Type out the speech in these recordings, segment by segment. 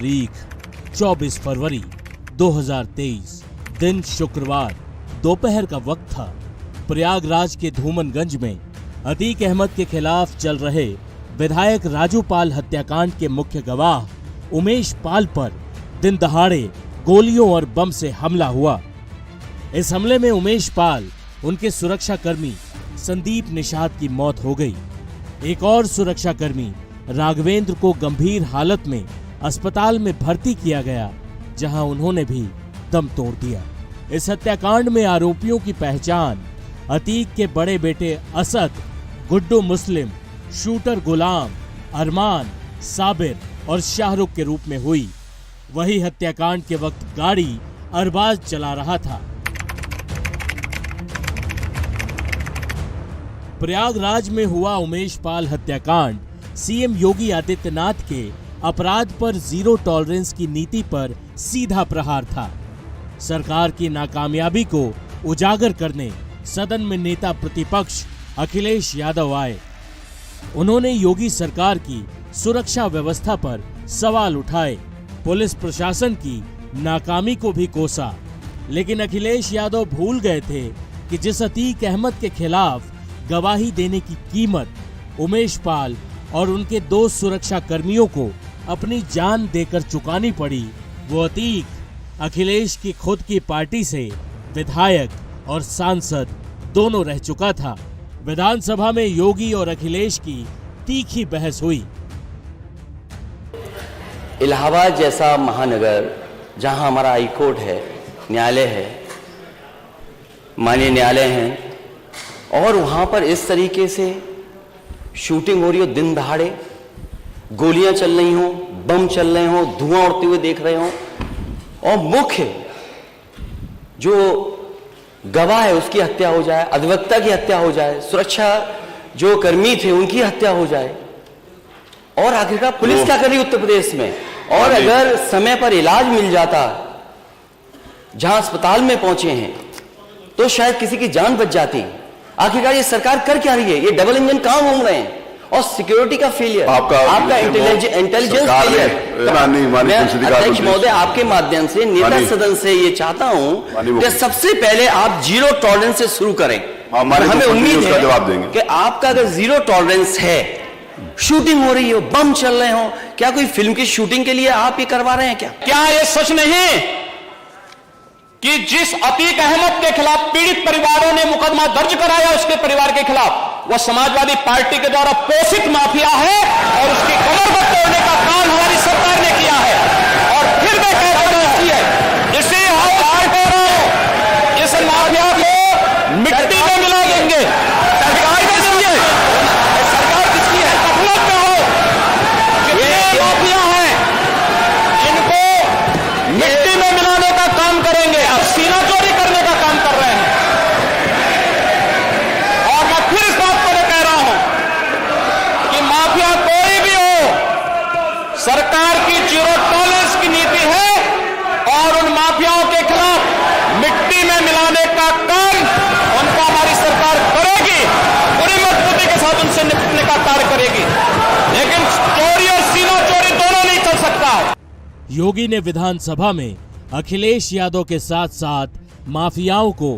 तारीख 24 फरवरी 2023, दिन शुक्रवार, दोपहर का वक्त था। प्रयागराज के धूमनगंज में अतीक अहमद के खिलाफ चल रहे विधायक राजू पाल हत्याकांड के मुख्य गवाह उमेश पाल पर दिन दहाड़े गोलियों और बम से हमला हुआ। इस हमले में उमेश पाल, उनके सुरक्षाकर्मी संदीप निषाद की मौत हो गई। एक और सुरक्षाकर्मी राघवेंद्र को गंभीर हालत में अस्पताल में भर्ती किया गया, जहां उन्होंने भी दम तोड़ दिया। इस हत्याकांड में आरोपियों की पहचान अतीक के बड़े बेटे असद, गुड्डू मुस्लिम, शूटर गुलाम, अरमान, साबिर और शाहरुख के रूप में हुई। वही हत्याकांड के वक्त गाड़ी अरबाज चला रहा था। प्रयागराज में हुआ उमेश पाल हत्याकांड सीएम योगी आदित्यनाथ के अपराध पर जीरो टॉलरेंस की नीति पर सीधा प्रहार था। सरकार की नाकामयाबी को उजागर करने सदन में नेता प्रतिपक्ष अखिलेश यादव आए। उन्होंने योगी सरकार की सुरक्षा व्यवस्था पर सवाल उठाए, पुलिस प्रशासन की नाकामी को भी कोसा। लेकिन अखिलेश यादव भूल गए थे कि जिस अतीक अहमद के खिलाफ गवाही देने की कीमत उमेश पाल और उनके दो सुरक्षा कर्मियों को अपनी जान देकर चुकानी पड़ी, वो अतीक अखिलेश की खुद की पार्टी से विधायक और सांसद दोनों रह चुका था। विधानसभा में योगी और अखिलेश की तीखी बहस हुई। इलाहाबाद जैसा महानगर, जहां हमारा हाई कोर्ट है, न्यायालय है, माननीय न्यायालय हैं, और वहां पर इस तरीके से शूटिंग हो रही हो, दिन दहाड़े गोलियां चल रही हो, बम चल रहे हो, धुआं उड़ते हुए देख रहे हो, और मुख्य जो गवाह है उसकी हत्या हो जाए, अधिवक्ता की हत्या हो जाए, सुरक्षा जो कर्मी थे उनकी हत्या हो जाए, और आखिरकार पुलिस क्या कर रही उत्तर प्रदेश में? और अगर समय पर इलाज मिल जाता, जहां अस्पताल में पहुंचे हैं, तो शायद किसी की जान बच जाती। आखिरकार ये सरकार कर क्या रही है? ये डबल इंजन काम घूम रहे हैं, और सिक्योरिटी का फेलियर, आपका इंटेलिजेंस फेलियर। अध्यक्ष महोदय, आपके माध्यम से नेता सदन से ये चाहता हूं कि सबसे पहले आप जीरो टॉलरेंस से शुरू करें। हमें उम्मीद है कि आपका अगर जीरो टॉलरेंस है, शूटिंग हो रही हो, बम चल रहे हो, क्या कोई फिल्म की शूटिंग के लिए आप ये करवा रहे हैं क्या? क्या ये सच नहीं कि जिस अतीक अहमद के खिलाफ पीड़ित परिवारों ने मुकदमा दर्ज कराया, उसके परिवार के खिलाफ, वह समाजवादी पार्टी के द्वारा पोषित माफिया है, और उसकी कमर को तोड़ने का काम हमारी सरकार ने किया है। और फिर मैं कह रहा हूं, इसे हम बाहर कह रहा हूं, इस माफिया को मिट्टी में मिला देंगे। सरकार देंगे, सरकार किसकी है? गफलत में हो, ये माफिया है, इनको मिट्टी में मिलाने का काम करेंगे। अब सीना चोरी करने का काम कर रहे हैं। और मैं फिर इस बात को कह रहा हूं कि माफिया कोई भी हो, सरकार की जीरो टॉलरेंस की नीति है, और उन माफियाओं के खिलाफ मिट्टी में मिलाने का काम उनका हमारी सरकार करेगी, पूरी मजबूती के साथ उनसे निपटने का कार्य करेगी। लेकिन चोरी और सीना चोरी दोनों नहीं चल सकता। योगी ने विधानसभा में अखिलेश यादव के साथ साथ माफियाओं को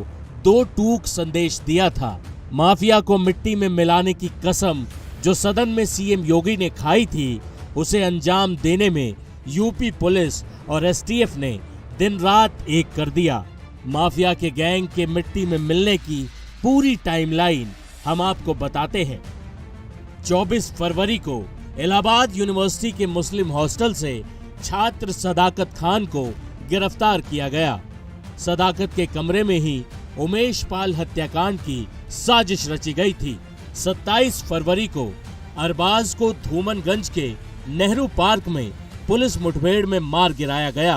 दो टूक संदेश दिया था। माफिया को मिट्टी में मिलाने की कसम जो सदन में सीएम योगी ने खाई थी, उसे अंजाम देने में यूपी पुलिस और एसटीएफ ने दिन रात एक कर दिया। माफिया के गैंग के मिट्टी में मिलने की पूरी टाइमलाइन हम आपको बताते हैं। 24 फरवरी को इलाहाबाद यूनिवर्सिटी के मुस्लिम हॉस्टल से छात्र सदाकत खान को गिरफ्तार किया गया। सदाकत के कमरे में ही उमेश पाल हत्याकांड की साजिश रची गई थी। 27 फरवरी को अरबाज को धूमनगंज के नेहरू पार्क में पुलिस मुठभेड़ में मार गिराया गया।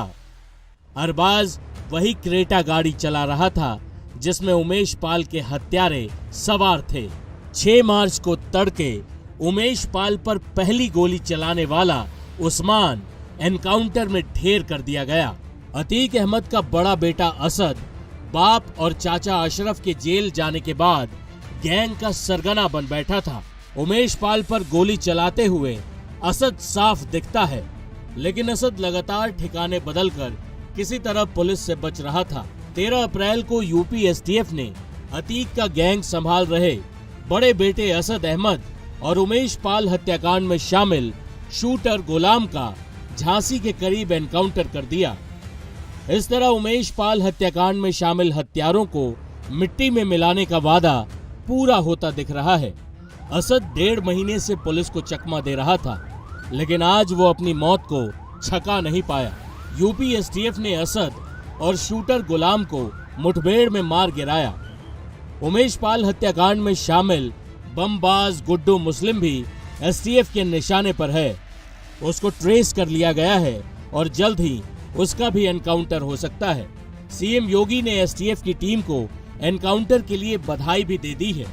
अरबाज वही क्रेटा गाड़ी चला रहा था जिसमें उमेश पाल के हत्यारे सवार थे। 6 मार्च को तड़के उमेश पाल पर पहली गोली चलाने वाला उस्मान एनकाउंटर में ढेर कर दिया गया। अतीक अहमद का बड़ा बेटा असद बाप और चाचा अशरफ के जेल जाने के बाद गैंग का सरगना बन बैठा था। उमेश पाल पर गोली चलाते हुए असद साफ दिखता है। लेकिन असद लगातार ठिकाने बदलकर किसी तरह पुलिस से बच रहा था। 13 अप्रैल को यूपी एसटीएफ ने अतीक का गैंग संभाल रहे बड़े बेटे असद अहमद और उमेश पाल हत्याकांड में शामिल शूटर गुलाम का झांसी के करीब एनकाउंटर कर दिया। इस तरह उमेश पाल हत्याकांड में शामिल हत्यारों को मिट्टी में मिलाने का वादा पूरा होता दिख रहा है। असद 1.5 महीने से पुलिस को चकमा दे रहा था, लेकिन आज वो अपनी मौत को छका नहीं पाया। यूपी एसटीएफ ने असद और शूटर गुलाम को मुठभेड़ में मार गिराया। उमेश पाल हत्याकांड में शामिल बमबाज गुड्डू मुस्लिम भी एसटीएफ के निशाने पर है। उसको ट्रेस कर लिया गया है और जल्द ही उसका भी एनकाउंटर हो सकता है। सीएम योगी ने एसटीएफ की टीम को एनकाउंटर के लिए बधाई भी दे दी है।